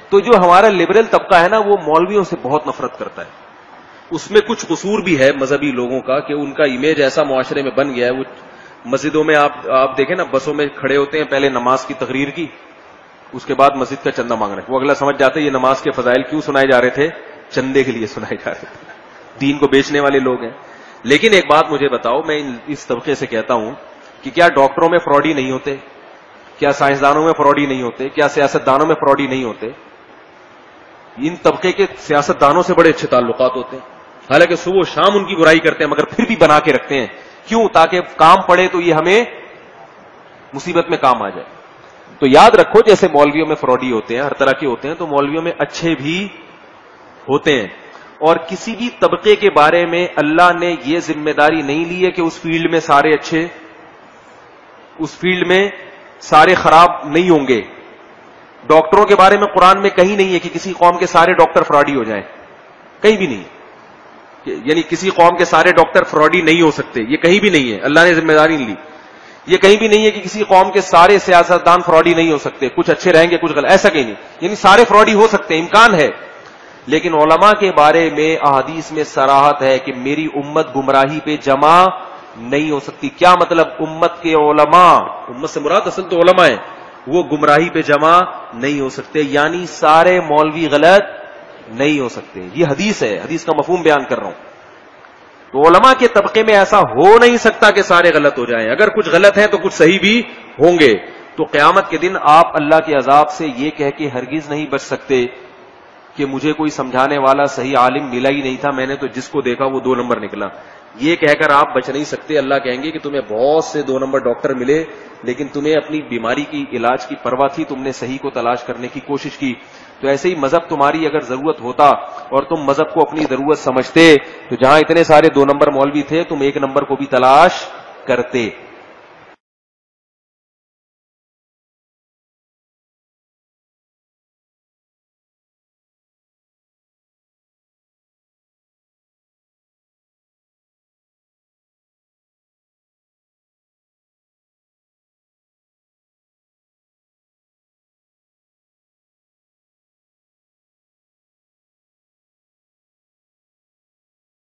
تو جو ہمارا لبرل طبقہ ہے نا وہ مولویوں سے بہت نفرت کرتا ہے. اس میں کچھ قصور بھی ہے مذہبی لوگوں کا کہ ان کا امیج ایسا معاشرے میں بن گیا ہے. وہ مسجدوں میں آپ دیکھیں نا, بسوں میں کھڑے ہوتے ہیں پہلے نماز کی تقریر کی, اس کے بعد مسجد کا چندہ مانگ رہے ہیں. وہ اگلا سمجھ جاتے ہیں یہ نماز کے فضائل کیوں سنائے جا رہے تھے, چندے کے لیے سنائے جا رہے تھے. دین کو بیچنے والے لوگ ہیں. لیکن ایک بات مجھے بتاؤ, میں اس طبقے سے کہتا ہوں کہ کیا ڈاکٹروں میں فراڈی نہیں ہوتے, کیا سائنسدانوں میں فراڈی نہیں ہوتے, کیا سیاستدانوں میں فراڈی نہیں ہوتے؟ ان طبقے کے سیاستدانوں سے بڑے اچھے تعلقات ہوتے ہیں, حالانکہ صبح و شام ان کی برائی کرتے ہیں, مگر پھر بھی بنا کے رکھتے ہیں. کیوں؟ تاکہ کام پڑے تو یہ ہمیں مصیبت میں کام آ جائے. تو یاد رکھو, جیسے مولویوں میں فراڈی ہوتے ہیں, ہر طرح کے ہوتے ہیں, تو مولویوں میں اچھے بھی ہوتے ہیں. اور کسی بھی طبقے کے بارے میں اللہ نے یہ ذمہ داری نہیں لی ہے کہ اس فیلڈ میں سارے اچھے, اس فیلڈ میں سارے خراب نہیں ہوں گے. ڈاکٹروں کے بارے میں قرآن میں کہیں نہیں ہے کہ کسی قوم کے سارے ڈاکٹر فراڈی ہو جائیں, کہیں بھی نہیں. یعنی کسی قوم کے سارے ڈاکٹر فراڈی نہیں ہو سکتے, یہ کہیں بھی نہیں ہے, اللہ نے ذمہ داری نہیں لی. یہ کہیں بھی نہیں ہے کہ کسی قوم کے سارے سیاستدان فراڈی نہیں ہو سکتے, کچھ اچھے رہیں گے کچھ غلط, ایسا کہیں نہیں. یعنی سارے فراڈی ہو سکتے ہیں, امکان ہے. لیکن علماء کے بارے میں احادیث میں صراحت ہے کہ میری امت گمراہی پہ جمع نہیں ہو سکتی. کیا مطلب؟ امت کے علماء, امت سے مراد اصل تو علماء ہیں, وہ گمراہی پہ جمع نہیں ہو سکتے. یعنی سارے مولوی غلط نہیں ہو سکتے. یہ حدیث ہے, حدیث کا مفہوم بیان کر رہا ہوں. تو علماء کے طبقے میں ایسا ہو نہیں سکتا کہ سارے غلط ہو جائیں. اگر کچھ غلط ہیں تو کچھ صحیح بھی ہوں گے. تو قیامت کے دن آپ اللہ کے عذاب سے یہ کہہ کے ہرگز نہیں بچ سکتے کہ مجھے کوئی سمجھانے والا صحیح عالم ملا ہی نہیں تھا, میں نے تو جس کو دیکھا وہ 2 نمبر نکلا. یہ کہہ کر آپ بچ نہیں سکتے. اللہ کہیں گے کہ تمہیں بہت سے 2 نمبر ڈاکٹر ملے, لیکن تمہیں اپنی بیماری کی علاج کی پرواہ تھی, تم نے صحیح کو تلاش کرنے کی کوشش کی. تو ایسے ہی مذہب تمہاری اگر ضرورت ہوتا اور تم مذہب کو اپنی ضرورت سمجھتے, تو جہاں اتنے سارے 2 نمبر مولوی تھے تم 1 نمبر کو بھی تلاش کرتے.